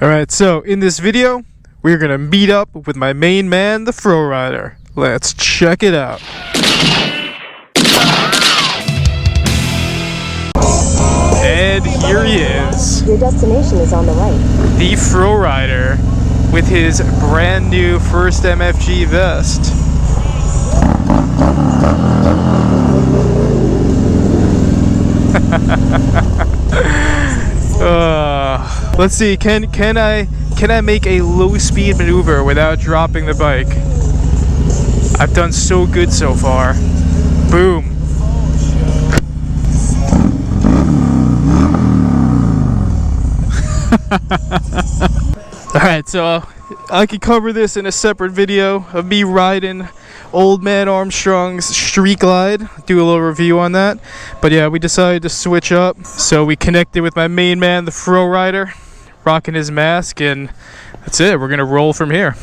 Alright, so in this video, we're gonna meet up with my main man, the Fro Rider. Let's check it out. And here he is. Your destination is on the right. The Fro Rider with his brand new first MFG vest. Let's see, can I make a low speed maneuver without dropping the bike? I've done so good so far. Boom. Alright, so I could cover this in a separate video of me riding Old Man Armstrong's Street Glide, do a little review on that. But yeah, we decided to switch up, so we connected with my main man, the Fro Rider, rocking his mask, and that's it. We're gonna roll from here.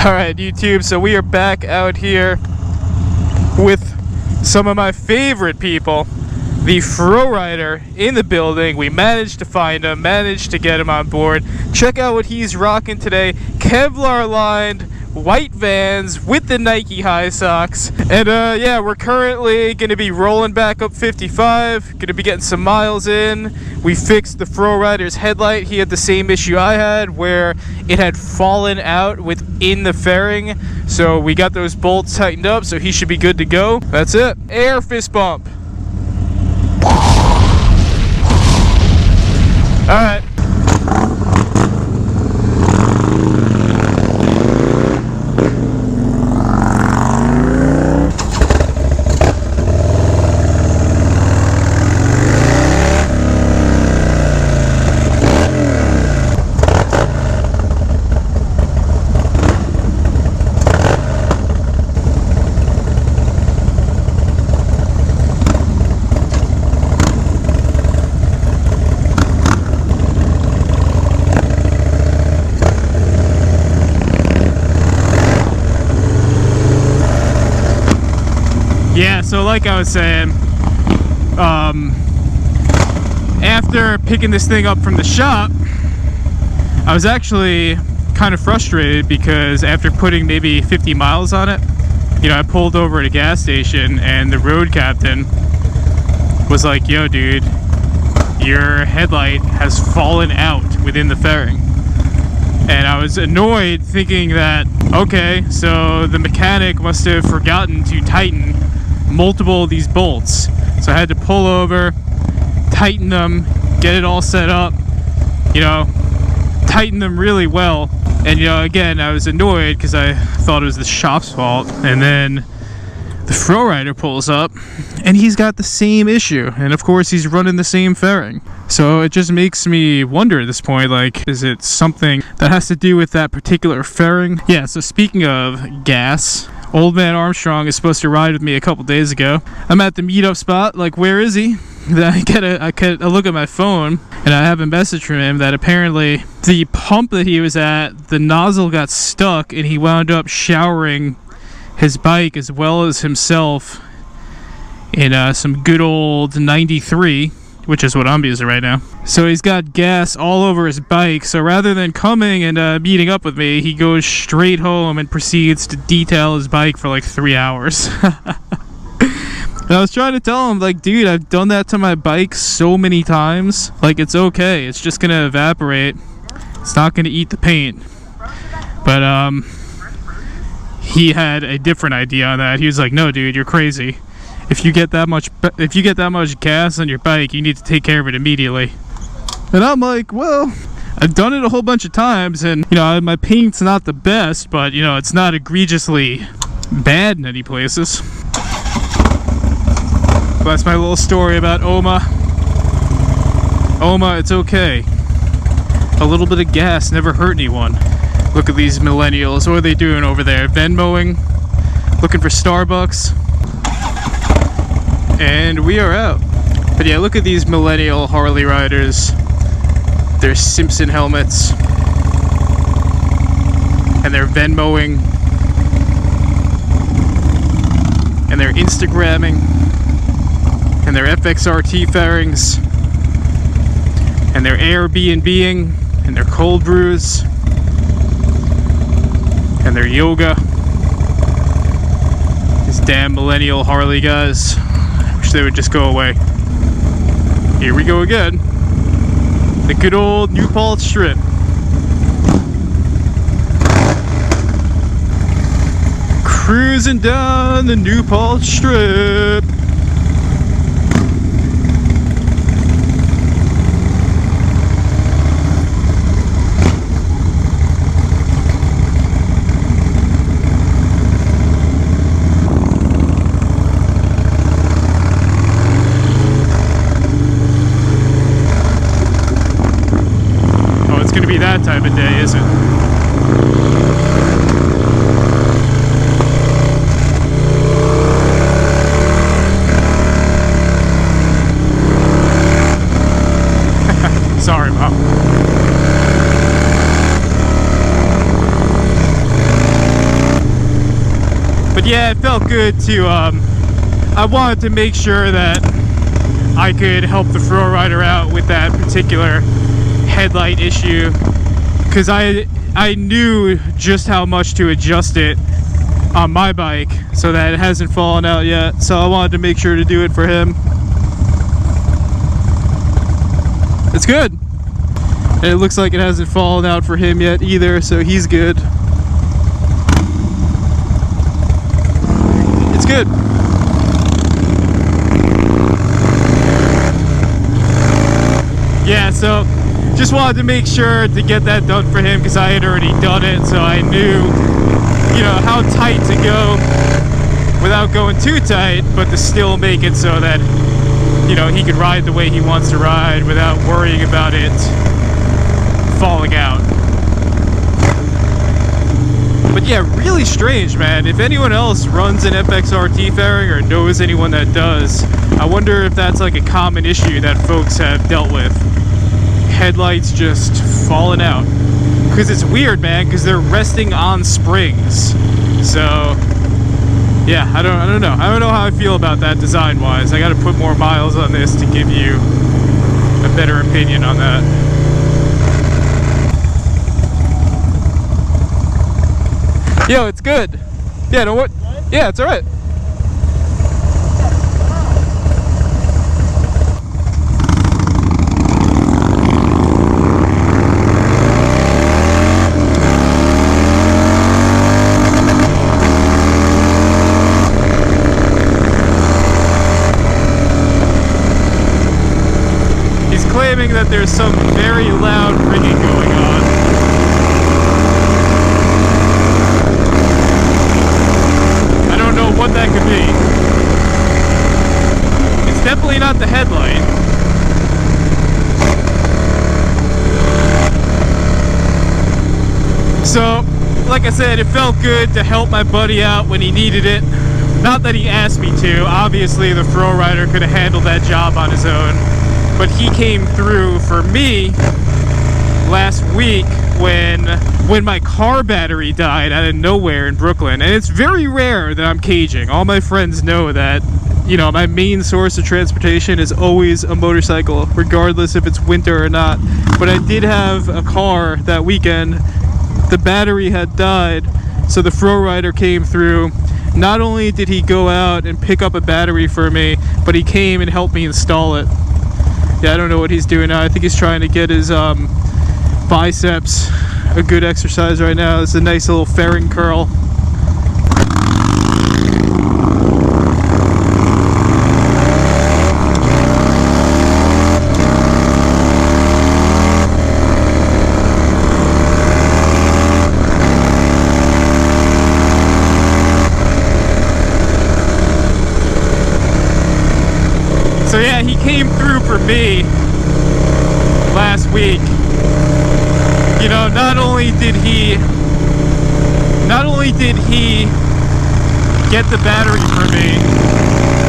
Alright, YouTube, so we are back out here with some of my favorite people. The Fro Rider in the building. We managed to find him, managed to get him on board. Check out what he's rocking today. Kevlar lined white Vans with the Nike high socks. And yeah, we're currently gonna be rolling back up 55, gonna be getting some miles in. We fixed the Fro Rider's headlight. He had the same issue I had where it had fallen out within the fairing, so we got those bolts tightened up, so he should be good to go. That's it. Air fist bump. All right. Yeah, so like I was saying, after picking this thing up from the shop, I was actually kind of frustrated because after putting maybe 50 miles on it, you know, I pulled over at a gas station and the road captain was like, yo dude, your headlight has fallen out within the fairing. And I was annoyed, thinking that, okay, so the mechanic must have forgotten to tighten multiple of these bolts. So I had to pull over, tighten them, get it all set up, you know, tighten them really well. And, you know, again, I was annoyed because I thought it was the shop's fault. And then the Fro Rider pulls up and he's got the same issue. And of course, he's running the same fairing. So it just makes me wonder at this point, like, is it something that has to do with that particular fairing? Yeah, so speaking of gas, Old Man Armstrong is supposed to ride with me a couple days ago. I'm at the meetup spot, like, where is he? Then I get a look at my phone, and I have a message from him that apparently the pump that he was at, the nozzle got stuck, and he wound up showering his bike as well as himself in some good old 93, which is what I'm using right now. So he's got gas all over his bike, so rather than coming and meeting up with me, he goes straight home and proceeds to detail his bike for like 3 hours. And I was trying to tell him, like, dude, I've done that to my bike so many times. Like, it's okay. It's just gonna evaporate. It's not gonna eat the paint. But he had a different idea on that. He was like, no, dude, you're crazy. If you get that much gas on your bike, you need to take care of it immediately. And I'm like, well, I've done it a whole bunch of times, and you know, my paint's not the best, but you know, it's not egregiously bad in any places. That's my little story about Oma. Oma, it's okay. A little bit of gas never hurt anyone. Look at these millennials. What are they doing over there? Venmoing? Looking for Starbucks? And we are out. But yeah, look at these millennial Harley riders. Their Simpson helmets. And they're Venmoing. And they're Instagramming. And their FXRT fairings, and their Airbnb-ing, and their cold brews, and their yoga. These damn millennial Harley guys. Wish they would just go away. Here we go again. The good old New Paltz Strip. Cruising down the New Paltz Strip. That time of day, is it? Sorry, Mom. But yeah, it felt good to I wanted to make sure that I could help the Fro Rider out with that particular headlight issue, because I knew just how much to adjust it on my bike so that it hasn't fallen out yet, so I wanted to make sure to do it for him. It's good, and it looks like it hasn't fallen out for him yet either, so he's good. It's good. Yeah, so just wanted to make sure to get that done for him because I had already done it, so I knew, you know, how tight to go without going too tight, but to still make it so that, you know, he could ride the way he wants to ride without worrying about it falling out. But yeah, really strange, man. If anyone else runs an FXRT fairing or knows anyone that does, I wonder if that's like a common issue that folks have dealt with. Headlights just falling out, because it's weird, man, because they're resting on springs. So yeah, I don't know how I feel about that design wise. I got to put more miles on this to give you a better opinion on that. Yo, it's good. Yeah, no what? Yeah, it's all right. Claiming that there's some very loud ringing going on. I don't know what that could be. It's definitely not the headlight. So, like I said, it felt good to help my buddy out when he needed it. Not that he asked me to. Obviously, the Fro Rider could have handled that job on his own. But he came through for me last week when my car battery died out of nowhere in Brooklyn. And it's very rare that I'm caging. All my friends know that, you know, my main source of transportation is always a motorcycle, regardless if it's winter or not. But I did have a car that weekend. The battery had died, so the Fro Rider came through. Not only did he go out and pick up a battery for me, but he came and helped me install it. Yeah, I don't know what he's doing now. I think he's trying to get his biceps a good exercise right now. It's a nice little fairing curl. So yeah, he came through for me last week. You know, not only did he get the battery for me,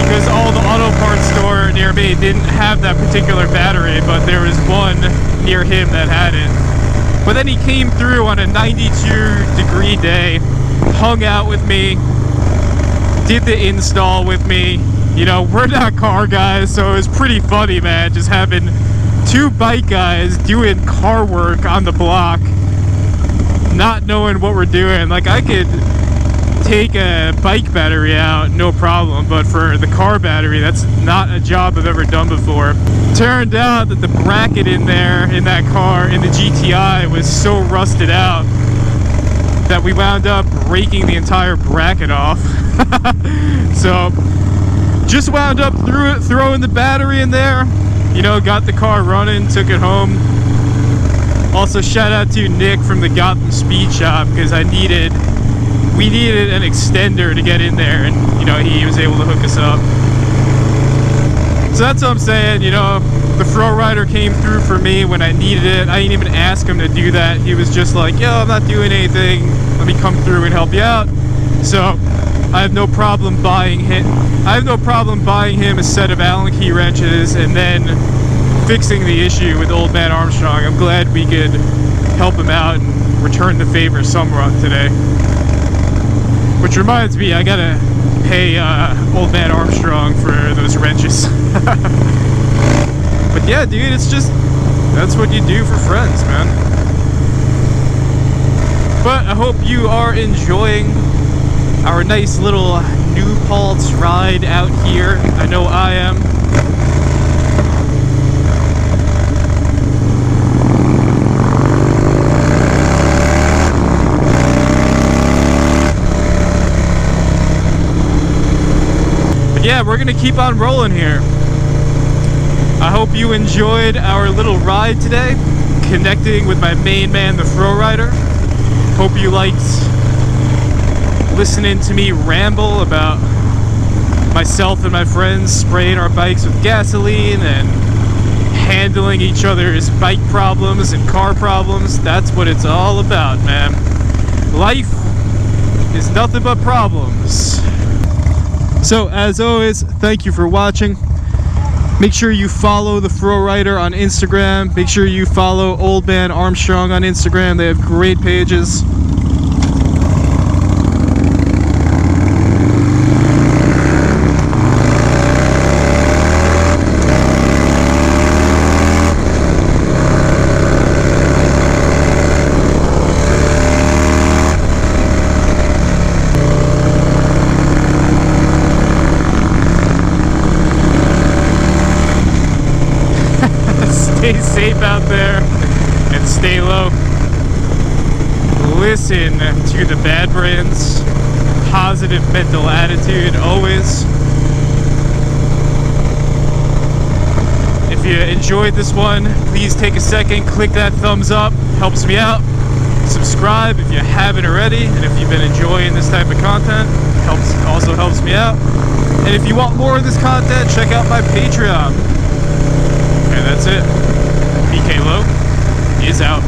because all the auto parts store near me didn't have that particular battery, but there was one near him that had it. But then he came through on a 92-degree day, hung out with me, did the install with me. You know, we're not car guys, so it was pretty funny, man, just having two bike guys doing car work on the block, not knowing what we're doing. Like, I could take a bike battery out, no problem, but for the car battery, that's not a job I've ever done before. Turned out that the bracket in there, in that car, in the GTI, was so rusted out that we wound up breaking the entire bracket off. So just wound up throwing the battery in there, you know, got the car running, took it home. Also, shout out to Nick from the Gotham Speed Shop, because we needed an extender to get in there, and, you know, he was able to hook us up. So that's what I'm saying, you know, the Fro Rider came through for me when I needed it. I didn't even ask him to do that. He was just like, yo, I'm not doing anything, let me come through and help you out. So I have no problem buying him a set of Allen key wrenches and then fixing the issue with Old Man Armstrong. I'm glad we could help him out and return the favor somewhat today. Which reminds me, I gotta pay Old Man Armstrong for those wrenches. But yeah, dude, it's just, that's what you do for friends, man. But I hope you are enjoying our nice little New Paltz ride out here. I know I am. But yeah, we're gonna keep on rolling here. I hope you enjoyed our little ride today, connecting with my main man, the Fro Rider. Hope you liked listening to me ramble about myself and my friends spraying our bikes with gasoline and handling each other's bike problems and car problems. That's what it's all about, man. Life is nothing but problems. So, as always, thank you for watching. Make sure you follow the Fro Rider on Instagram. Make sure you follow Old Man Armstrong on Instagram. They have great pages. Stay safe out there and stay low. Listen to the bad brands. Positive mental attitude always. If you enjoyed this one, please take a second, click that thumbs up, helps me out. Subscribe if you haven't already, and if you've been enjoying this type of content, also helps me out. And if you want more of this content, check out my Patreon. And that's it. BK Low is out.